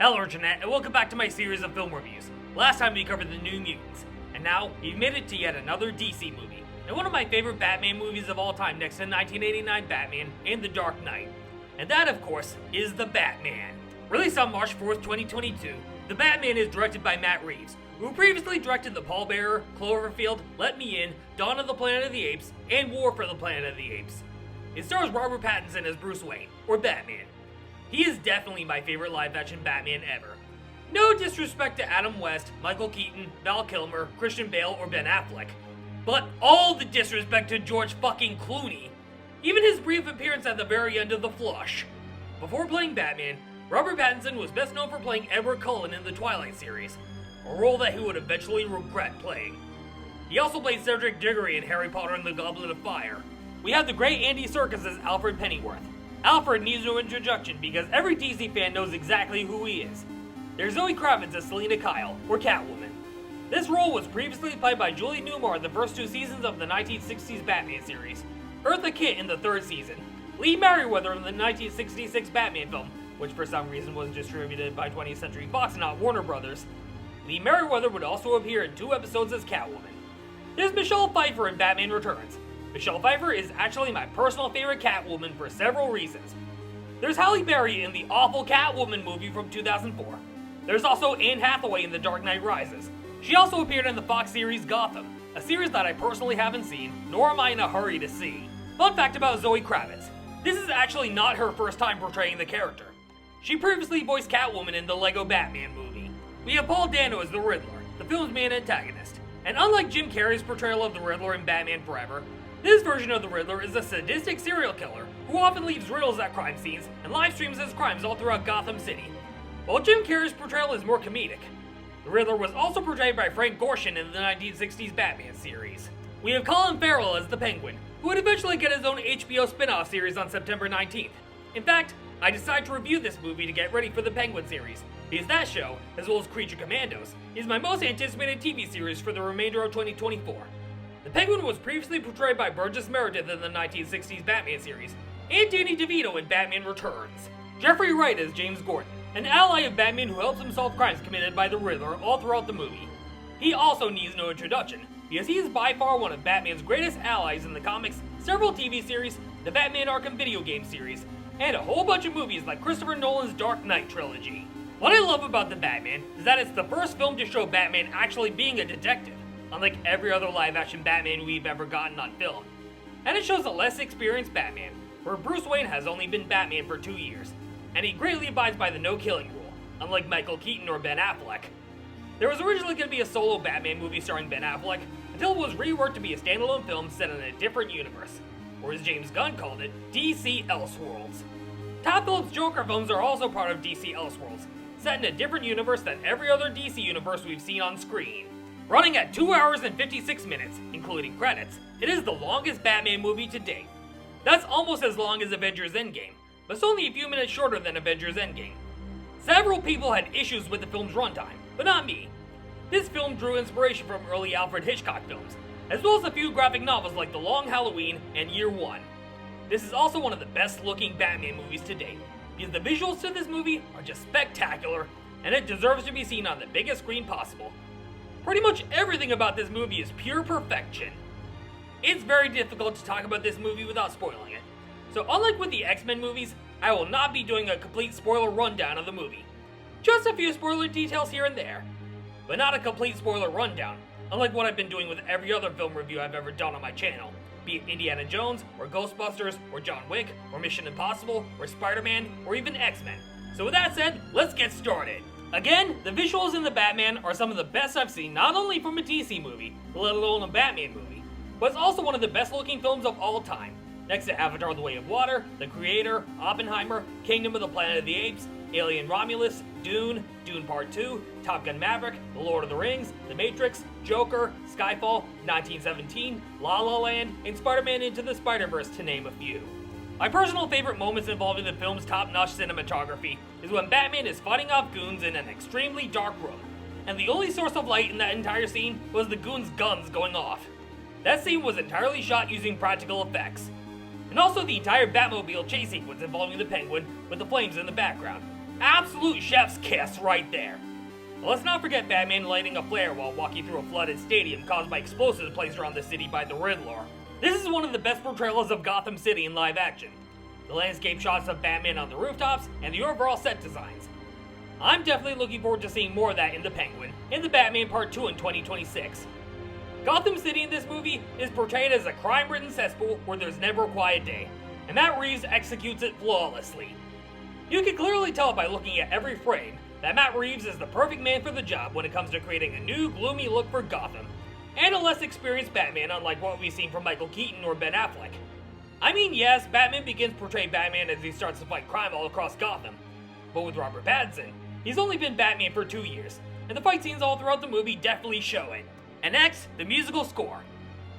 Hello Internet, and welcome back to my series of film reviews. Last time we covered the New Mutants, and now we've made it to yet another DC movie, and one of my favorite Batman movies of all time next to 1989 Batman and The Dark Knight. And that, of course, is The Batman. Released on March 4th, 2022, The Batman is directed by Matt Reeves, who previously directed The Pallbearer, Cloverfield, Let Me In, Dawn of the Planet of the Apes, and War for the Planet of the Apes. It stars Robert Pattinson as Bruce Wayne, or Batman. He is definitely my favorite live-action Batman ever. No disrespect to Adam West, Michael Keaton, Val Kilmer, Christian Bale, or Ben Affleck, but all the disrespect to George fucking Clooney. Even his brief appearance at the very end of The Flush. Before playing Batman, Robert Pattinson was best known for playing Edward Cullen in the Twilight series, a role that he would eventually regret playing. He also played Cedric Diggory in Harry Potter and the Goblet of Fire. We have the great Andy Serkis as Alfred Pennyworth. Alfred needs no introduction because every DC fan knows exactly who he is. There's Zoe Kravitz as Selina Kyle, or Catwoman. This role was previously played by Julie Newmar in the first two seasons of the 1960s Batman series, Eartha Kitt in the third season, Lee Merriweather in the 1966 Batman film, which for some reason was distributed by 20th Century Fox and not Warner Brothers. Lee Merriweather would also appear in 2 episodes as Catwoman. There's Michelle Pfeiffer in Batman Returns. Michelle Pfeiffer is actually my personal favorite Catwoman for several reasons. There's Halle Berry in the awful Catwoman movie from 2004. There's also Anne Hathaway in The Dark Knight Rises. She also appeared in the Fox series Gotham, a series that I personally haven't seen, nor am I in a hurry to see. Fun fact about Zoe Kravitz. This is actually not her first time portraying the character. She previously voiced Catwoman in the Lego Batman movie. We have Paul Dano as the Riddler, the film's main antagonist. And unlike Jim Carrey's portrayal of the Riddler in Batman Forever, this version of the Riddler is a sadistic serial killer who often leaves riddles at crime scenes and live streams his crimes all throughout Gotham City. While Jim Carrey's portrayal is more comedic, the Riddler was also portrayed by Frank Gorshin in the 1960s Batman series. We have Colin Farrell as the Penguin, who would eventually get his own HBO spin-off series on September 19th. In fact, I decided to review this movie to get ready for the Penguin series, because that show, as well as Creature Commandos, is my most anticipated TV series for the remainder of 2024. The Penguin was previously portrayed by Burgess Meredith in the 1960s Batman series, and Danny DeVito in Batman Returns. Jeffrey Wright as James Gordon, an ally of Batman who helps him solve crimes committed by the Riddler all throughout the movie. He also needs no introduction, because he is by far one of Batman's greatest allies in the comics, several TV series, the Batman Arkham video game series, and a whole bunch of movies like Christopher Nolan's Dark Knight trilogy. What I love about The Batman is that it's the first film to show Batman actually being a detective, unlike every other live-action Batman we've ever gotten on film. And it shows a less experienced Batman, where Bruce Wayne has only been Batman for 2 years, and he greatly abides by the no-killing rule, unlike Michael Keaton or Ben Affleck. There was originally going to be a solo Batman movie starring Ben Affleck, until it was reworked to be a standalone film set in a different universe, or as James Gunn called it, DC Elseworlds. Todd Phillips' Joker films are also part of DC Elseworlds, set in a different universe than every other DC universe we've seen on screen. Running at 2 hours and 56 minutes, including credits, it is the longest Batman movie to date. That's almost as long as Avengers Endgame, but it's only a few minutes shorter than Avengers Endgame. Several people had issues with the film's runtime, but not me. This film drew inspiration from early Alfred Hitchcock films, as well as a few graphic novels like The Long Halloween and Year One. This is also one of the best looking Batman movies to date, because the visuals to this movie are just spectacular, and it deserves to be seen on the biggest screen possible. Pretty much everything about this movie is pure perfection. It's very difficult to talk about this movie without spoiling it. So unlike with the X-Men movies, I will not be doing a complete spoiler rundown of the movie. Just a few spoiler details here and there, but not a complete spoiler rundown, unlike what I've been doing with every other film review I've ever done on my channel, be it Indiana Jones, or Ghostbusters, or John Wick, or Mission Impossible, or Spider-Man, or even X-Men. So with that said, let's get started. Again, the visuals in The Batman are some of the best I've seen not only from a DC movie, let alone a Batman movie, but it's also one of the best looking films of all time, next to Avatar: The Way of Water, The Creator, Oppenheimer, Kingdom of the Planet of the Apes, Alien Romulus, Dune, Dune Part 2, Top Gun Maverick, The Lord of the Rings, The Matrix, Joker, Skyfall, 1917, La La Land, and Spider-Man Into the Spider-Verse, to name a few. My personal favorite moments involving the film's top-notch cinematography is when Batman is fighting off goons in an extremely dark room, and the only source of light in that entire scene was the goons' guns going off. That scene was entirely shot using practical effects. And also the entire Batmobile chase sequence involving the Penguin with the flames in the background. Absolute chef's kiss right there. But let's not forget Batman lighting a flare while walking through a flooded stadium caused by explosives placed around the city by the Riddler. This is one of the best portrayals of Gotham City in live action. The landscape shots of Batman on the rooftops, and the overall set designs. I'm definitely looking forward to seeing more of that in The Penguin, in The Batman Part 2 in 2026. Gotham City in this movie is portrayed as a crime-ridden cesspool where there's never a quiet day, and Matt Reeves executes it flawlessly. You can clearly tell by looking at every frame that Matt Reeves is the perfect man for the job when it comes to creating a new, gloomy look for Gotham, and a less experienced Batman unlike what we've seen from Michael Keaton or Ben Affleck. I mean, yes, Batman begins to portray Batman as he starts to fight crime all across Gotham, but with Robert Pattinson, he's only been Batman for 2 years, and the fight scenes all throughout the movie definitely show it. And next, the musical score.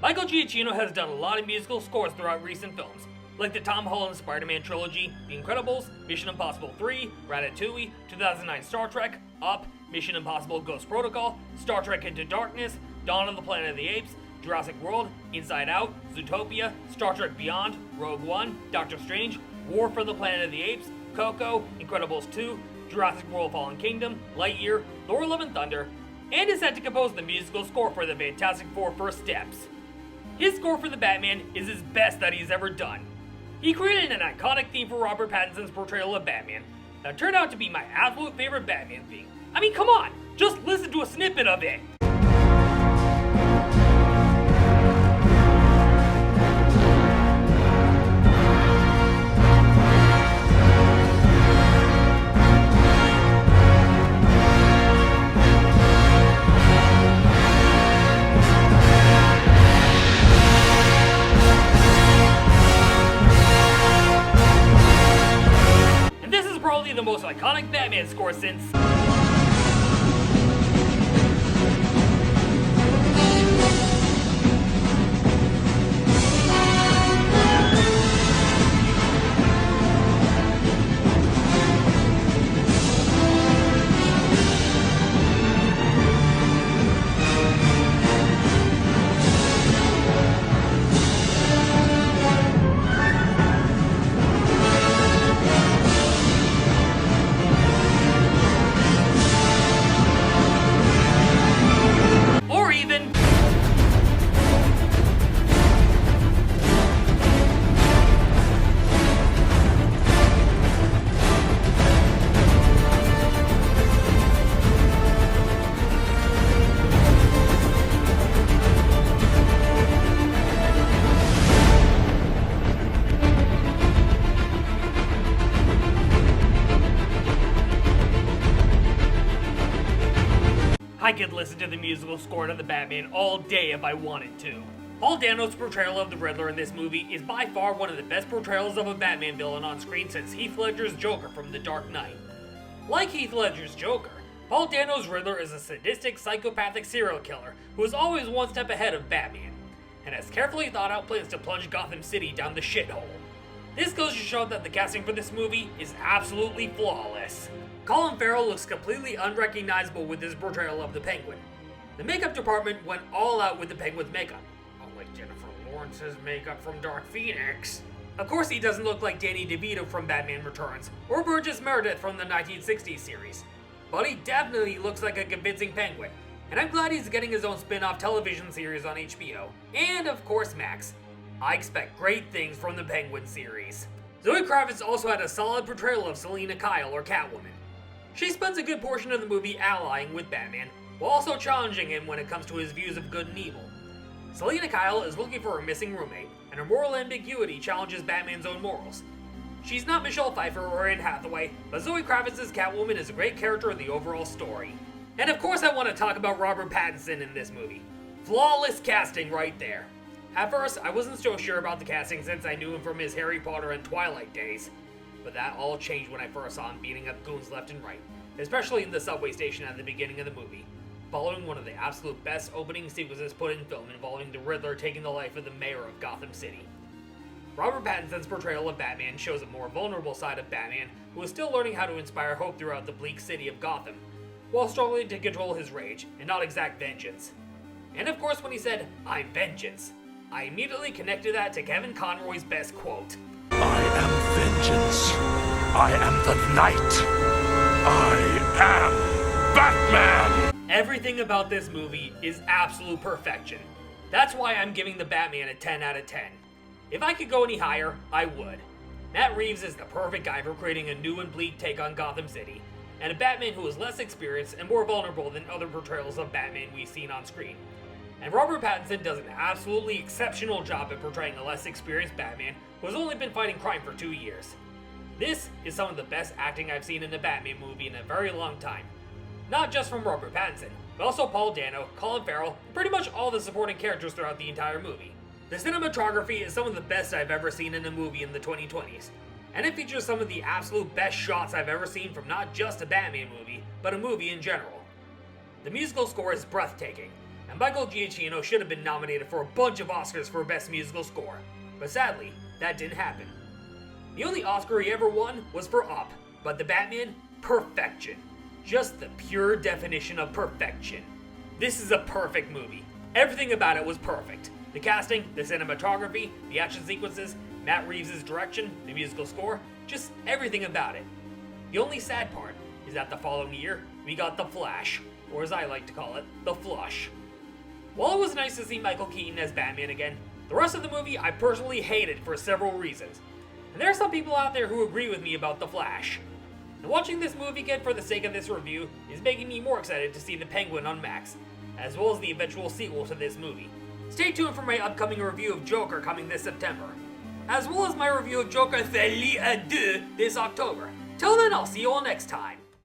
Michael Giacchino has done a lot of musical scores throughout recent films, like the Tom Holland Spider-Man trilogy, The Incredibles, Mission Impossible 3, Ratatouille, 2009 Star Trek, Up, Mission Impossible Ghost Protocol, Star Trek Into Darkness, Dawn of the Planet of the Apes, Jurassic World, Inside Out, Zootopia, Star Trek Beyond, Rogue One, Doctor Strange, War for the Planet of the Apes, Coco, Incredibles 2, Jurassic World Fallen Kingdom, Lightyear, Thor Love and Thunder, and is set to compose the musical score for the Fantastic Four First Steps. His score for the Batman is his best that he's ever done. He created an iconic theme for Robert Pattinson's portrayal of Batman that turned out to be my absolute favorite Batman theme. I mean, come on, just listen to a snippet of it. The most iconic Batman score since... I could listen to the musical score to The Batman all day if I wanted to. Paul Dano's portrayal of the Riddler in this movie is by far one of the best portrayals of a Batman villain on screen since Heath Ledger's Joker from The Dark Knight. Like Heath Ledger's Joker, Paul Dano's Riddler is a sadistic, psychopathic serial killer who is always one step ahead of Batman, and has carefully thought out plans to plunge Gotham City down the shithole. This goes to show that the casting for this movie is absolutely flawless. Colin Farrell looks completely unrecognizable with his portrayal of the Penguin. The makeup department went all out with the Penguin's makeup, unlike Jennifer Lawrence's makeup from Dark Phoenix. Of course he doesn't look like Danny DeVito from Batman Returns, or Burgess Meredith from the 1960s series, but he definitely looks like a convincing Penguin, and I'm glad he's getting his own spin-off television series on HBO, and of course Max. I expect great things from the Penguin series. Zoe Kravitz also had a solid portrayal of Selina Kyle or Catwoman. She spends a good portion of the movie allying with Batman, while also challenging him when it comes to his views of good and evil. Selina Kyle is looking for her missing roommate, and her moral ambiguity challenges Batman's own morals. She's not Michelle Pfeiffer or Anne Hathaway, but Zoe Kravitz's Catwoman is a great character in the overall story. And of course I want to talk about Robert Pattinson in this movie. Flawless casting right there. At first, I wasn't so sure about the casting since I knew him from his Harry Potter and Twilight days. But that all changed when I first saw him beating up goons left and right, especially in the subway station at the beginning of the movie, following one of the absolute best opening sequences put in film involving the Riddler taking the life of the mayor of Gotham City. Robert Pattinson's portrayal of Batman shows a more vulnerable side of Batman who is still learning how to inspire hope throughout the bleak city of Gotham, while struggling to control his rage and not exact vengeance. And of course when he said, "I'm vengeance," I immediately connected that to Kevin Conroy's best quote. I am vengeance. I am the night. I am Batman! Everything about this movie is absolute perfection. That's why I'm giving The Batman a 10 out of 10. If I could go any higher, I would. Matt Reeves is the perfect guy for creating a new and bleak take on Gotham City, and a Batman who is less experienced and more vulnerable than other portrayals of Batman we've seen on screen. And Robert Pattinson does an absolutely exceptional job at portraying a less experienced Batman who has only been fighting crime for 2 years. This is some of the best acting I've seen in a Batman movie in a very long time. Not just from Robert Pattinson, but also Paul Dano, Colin Farrell, and pretty much all the supporting characters throughout the entire movie. The cinematography is some of the best I've ever seen in a movie in the 2020s, and it features some of the absolute best shots I've ever seen from not just a Batman movie, but a movie in general. The musical score is breathtaking, and Michael Giacchino should have been nominated for a bunch of Oscars for Best Musical Score, but sadly, that didn't happen. The only Oscar he ever won was for Up, but The Batman, perfection. Just the pure definition of perfection. This is a perfect movie. Everything about it was perfect. The casting, the cinematography, the action sequences, Matt Reeves' direction, the musical score, just everything about it. The only sad part is that the following year, we got The Flash, or as I like to call it, The Flush. While it was nice to see Michael Keaton as Batman again, the rest of the movie I personally hated for several reasons. And there are some people out there who agree with me about The Flash. And watching this movie again for the sake of this review is making me more excited to see The Penguin on Max, as well as the eventual sequel to this movie. Stay tuned for my upcoming review of Joker coming this September, as well as my review of Joker Folie à Deux this October. Till then, I'll see you all next time.